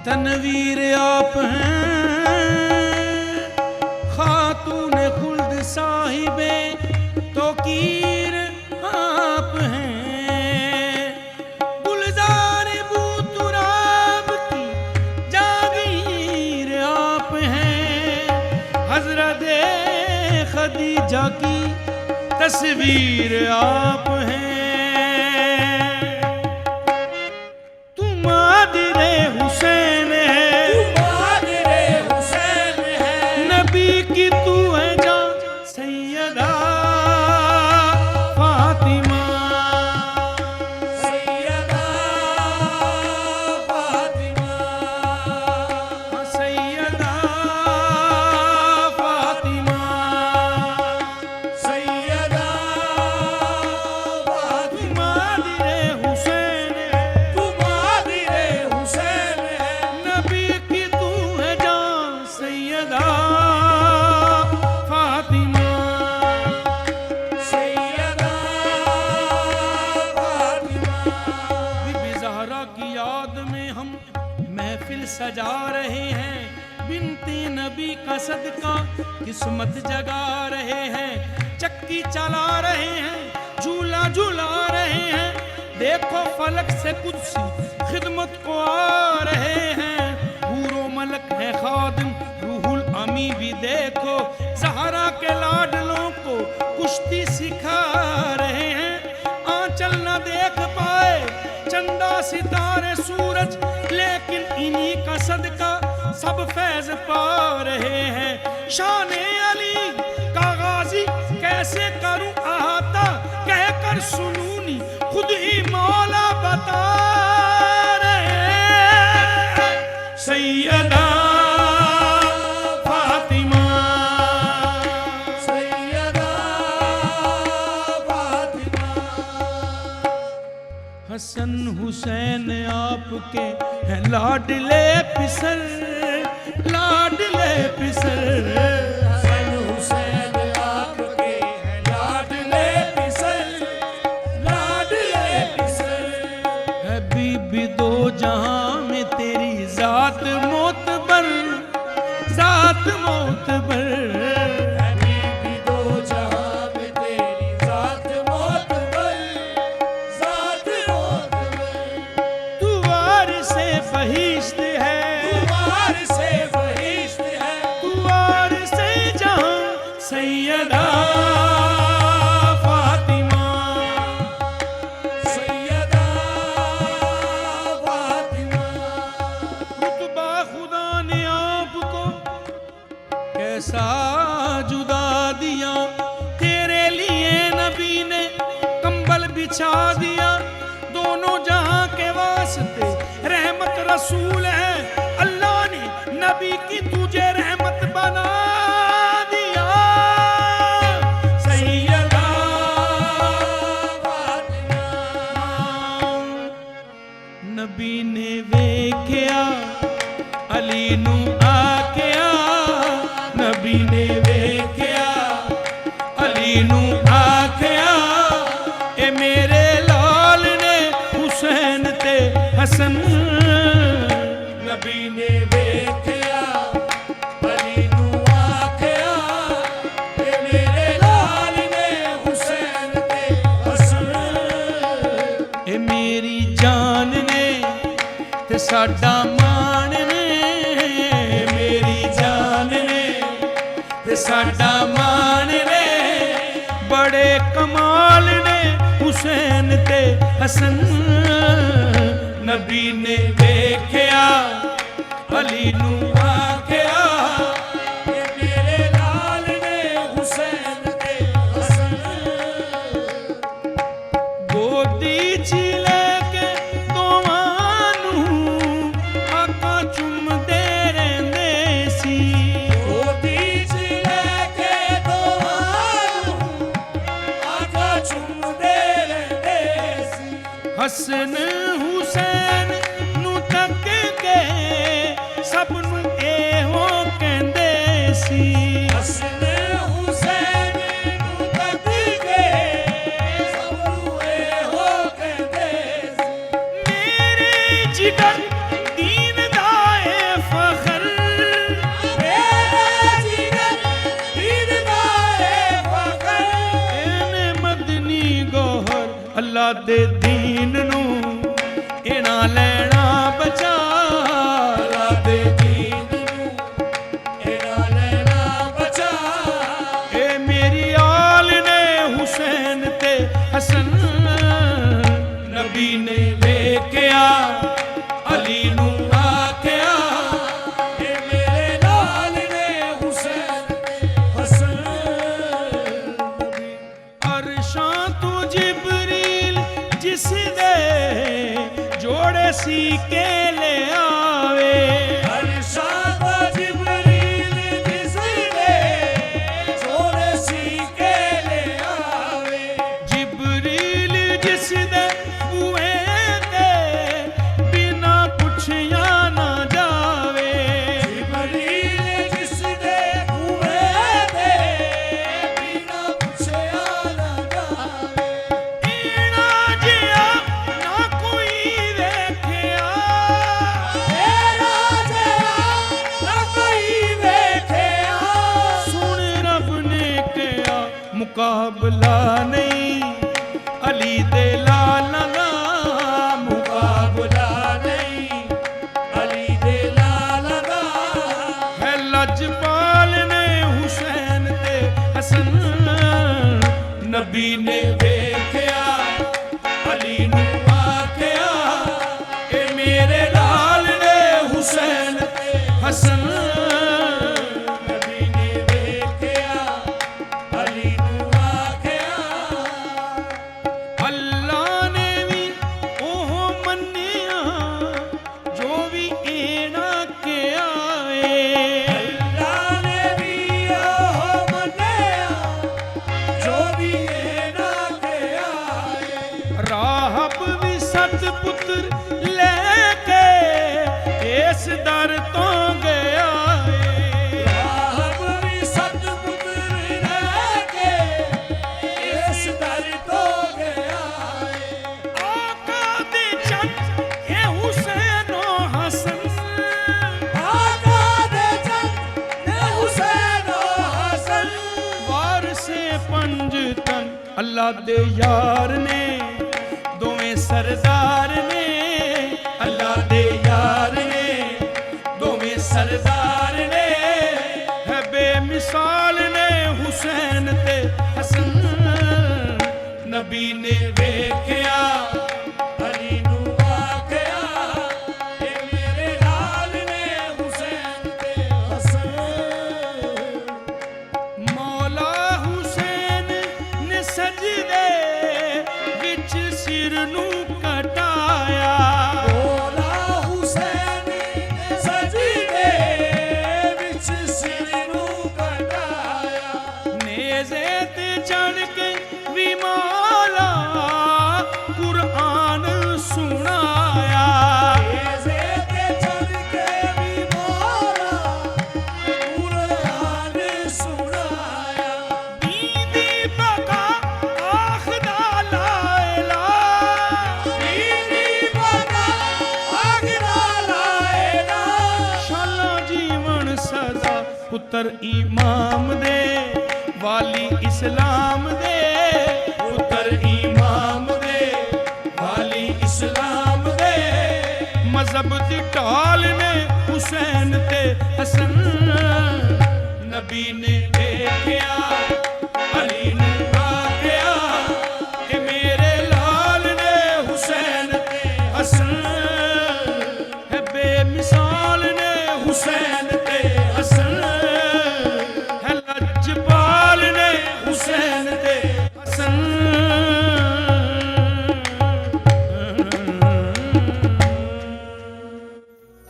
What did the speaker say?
तनवीर आप हैं, खातून खुल्द साहिबे तौकीर आप हैं, गुलजार बूतुराब की जागीर आप हैं, हजरत खदीजा की तस्वीर आप हैं। हुसैन है, नबी की तू है जान सैयदा फातिमा, सैयदा फातिमा, सैयदा फातिमा, सैयदा फातिमा। हुसैन सजा रहे हैं, बिनती नबी का सदका किस्मत जगा रहे हैं, चक्की चला रहे हैं, झूला झूला रहे हैं, देखो फलक से कुछ खिदमत को आ रहे हैं, हूरो मलक है खादिम रूहुल अमी भी देखो, ज़हरा के लाडलों को कुश्ती सिखा रहे हैं, आंचल न देख पाए चंदा सितारे सूरज, लेकिन इन्हीं का सदका सब फैज पा रहे हैं। शान अली का गाजी कैसे करूं अहाता, कहकर सुनूनी खुद ही मौला बता रहे हैं। सैयदा फातिमा, सैयदा फातिमा। हसन हुसैन आपके हैं लाडले पिसर, लाडले पिसर, हसन हुसैन आपके हैं लाडले पिसर, लाडले पिसर। है बीबी दो जहां में तेरी जात मोतबर, जात मोतबर, बहिश्त है, तुम्हार से बहिश्त है, तुम्हार से जहां सैयदा फातिमा, सैयदा फातिमा। रुतबा खुदा ने आपको कैसा जुदा दिया, तेरे लिए नबी ने कंबल बिछा दिया, दोनों जहां के वास्ते रहमत रसूल है, अल्लाह ने नबी की तुझे रहमत बना दिया। सैयदा फातिमा, नबी ने वेख्या अली नू आख्या, नबी ने वेख्या अली नू आख्या, ए मेरे लाल ने हुसैन ते हसन, नबी ने वेख्या अली नू आख्या, ए मेरे लाल ने हुसैन ते हसन, ए मेरी जान ने ते साडा मान ने, मेरी जान ने ते साडा मान ने, बड़े कमाल ने हुसैन ते हसन, नबी ने वेख्या अली नू आख्या, ए मेरे लाल ने हुसैन ते हसन, गोदी च लेके दोवां नू आका चुमदे रहिंदे सी, गोदी च लेके दोवां नू आका ਹਸਨ ਹੁਸੈਨ ਨੂੰ ਤੱਕ ਕੇ ਸਭ ਨੂੰ ਇਹੋ ਕਹਿੰਦੇ ਸੀ। ਹਸਨ ਹੁਸੈਨ ਨੂੰ ਤੱਕ ਕੇ ਸਭ ਨੂੰ ਇਹੋ ਕਹਿੰਦੇ ਸੀ। ਮੇਰੇ ਜਿਗਰ ਦੀਨ ਦਾ ਏ ਫਖਰ, ਮੇਰਾ ਜਿਗਰ ਦੀਨ ਦਾ ਏ ਫਖਰ। ਇਹਨੇ ਮਦਨੀ ਗੋਹਰ ਅੱਲਾ ਦੇ ਦੀਨ ਨੂੰ ਇਹਨਾਂ ਲੈਣਾ ਬਚਾ। ਅੱਲਾ ਦੇ ਦੀਨ ਨੂੰ ਇਹਨਾਂ ਲੈਣਾ ਬਚਾ। ਇਹ ਮੇਰੀ ਆਲ ਨੇ ਹੁਸੈਨ ਤੇ ਹਸਨ, ਨਬੀ ਨੇ ਵੇਖਿਆ ਅਲੀ ਨੂੰ ਆਖਿਆ। ਇਹ ਮੇਰੇ ਲਾਲ ਨੇ ਹੁਸੈਨ ਤੇ ਹਸਨ। ਅਰਸ਼ਾਂ ਤੋਂ ਜਿਬਰੀਲ ਜਿਸ ਦੇ ਜੋੜੇ ਸੀ ਕੇ ਲਿਆਵੇ। ਅਰਸ਼ਾਂ ਦਾ ਜਿਬਰੀਲ ਜਿਸ ਦੇ ਜੋੜੇ ਸੀ ਕੇ ਲਿਆਵੇ। ਜਿਬਰੀਲ ਜਿਸ ਦੇ ਬੂਹੇ ਤੇ ਬਿਨਾ ਪੁੱਛਿਆ ਨਾ ਜਾਵੇ। ਜਿਬਰੀਲ ਜਿਸ ਦੇ ਬੂਹੇ ਤੇ ਬਿਨਾ ਪੁੱਛਿਆ ਨਾ ਜਾਵੇ। ਏਣਾ ਜਿਹਾ ਨਾ ਕੋਈ ਵੇਖਿਆ। ਤੇਰਾ ਜਿਹਾ ਨਾ ਕੋਈ ਵੇਖਿਆ। ਸੁਣ ਰੱਬ ਨੇ ਕਿਹਾ ਮੁਕਾਬਲਾ ਨਹੀਂ ਅਲੀ ਦੇ ਲਾਲਾਂ ਦਾ। ਮੁਕਾਬਲਾ ਨਹੀਂ ਅਲੀ ਦੇ ਲਾਲ ਦਾ। ਹੈ ਲਜਪਾਲ ਨੇ ਹੁਸੈਨ ਤੇ ਹਸਨ, ਨਬੀ ਨੇ ਵੇਖਿਆ ਅਲੀ ਨੂੰ ਆਖਿਆ। ਇਹ ਮੇਰੇ ਲਾਲ ਨੇ ਹੁਸੈਨ ਤੇ ਹਸਨ, ਨਬੀ ਨੇ ਵੇਖਿਆ ਅਲੀ ਨੂੰ ਆਖਿਆ। ਅੱਲਾ ਨੇ ਵੀ ਉਹ ਮੰਨਿਆ ਜੋ ਵੀ ਇਹਨਾਂ ਕਿਹਾ ਏ। ਅੱਲਾ ਨੇ ਵੀ ਉਹ ਮੰਨਿਆ ਜੋ ਵੀ ਇਹਨਾਂ ਕਿਹਾ ਏ। ਰਾਹਬ ਵੀ ਸਤ ਪੁੱਤਰ ਲੈ ਕੇ ਇਸ ਦਰ ਤੋਂ ਗਿਆ ਏ। ਰਾਹਬ ਵੀ ਸਤ ਪੁੱਤਰ ਰਹਿ ਕੇ ਇਸ ਦਰ ਤੋਂ ਗਿਆ ਏ। ਆਕਾ ਦੇ ਚੰਦ ਇਹ ਹੁਸੈਨੋ ਹਸਨ, ਆਕਾ ਦੇ ਚੰਦ ਤੇ ਹੁਸੈਨ ਹਸਨ। ਵਾਰਸੇ ਪੰਜ ਤਨ ਅੱਲਾ ਦੇ ਯਾਰ ਨੇ ਦੋਵੇਂ ਸਰਦਾਰ ਨੇ। ਅੱਲਾ ਦੇ ਯਾਰ ਨੇ ਦੋਵੇਂ ਸਰਦਾਰ ਨੇ। ਹੈ ਬੇਮਿਸਾਲ ਨੇ ਹੁਸੈਨ ਤੇ ਹਸਨ, ਨਬੀ ਨੇ ਵੇਖਿਆ ਅਲੀ ਨੂੰ ਆਖਿਆ। ਇਹ ਮੇਰੇ ਲਾਲ ਨੇ ਹੁਸੈਨ ਤੇ ਹਸਨ। ਮੌਲਾ ਹੁਸੈਨ ਨੇ ਸਜਦੇ ਵਿੱਚ ਸਿਰ ਨੂੰ ਕਟਾਇਆ। ਮੌਲਾ ਹੁਸੈਨ ਨੇ ਸਜਦੇ ਵਿੱਚ ਸਿਰ ਨੂੰ ਕਟਾਇਆ। ਨੇਜ਼ੇ ਤੇ ਚੜ੍ਹ ਕੇ ਵੀ ਮੌਲਾ ਕੁਰਆਨ ਸੁਣਾਇਆ। ਨੇਜ਼ੇ ਤੇ ਚੜ੍ਹ ਕੇ ਵੀ ਮੌਲਾ ਕੁਰਆਨ ਸੁਣਾਇਆ। ਬੀਬੀ ਬਕਾ ਆਖਦਾ ਲਾ ਇਲਾਹ, ਬੀਬੀ ਬਕਾ ਆਖਦਾ ਲਾ ਇਲਾਹ। ਸ਼ਾਲਾ ਜੀਵਨ ਸਦਾ ਪੁੱਤਰ ਇਮਾਮ ਦੇ ਵਾਲੀ ਇਸਲਾਮ ਦੇ। ਪੁੱਤਰ ਇਮਾਮ ਦੇ ਵਾਲੀ ਇਸਲਾਮ ਦੇ। ਮਜ਼ਹਬ ਦੀ ਢਾਲ ਨੇ ਹੁਸੈਨ ਤੇ ਹਸਨ, ਨਬੀ ਨੇ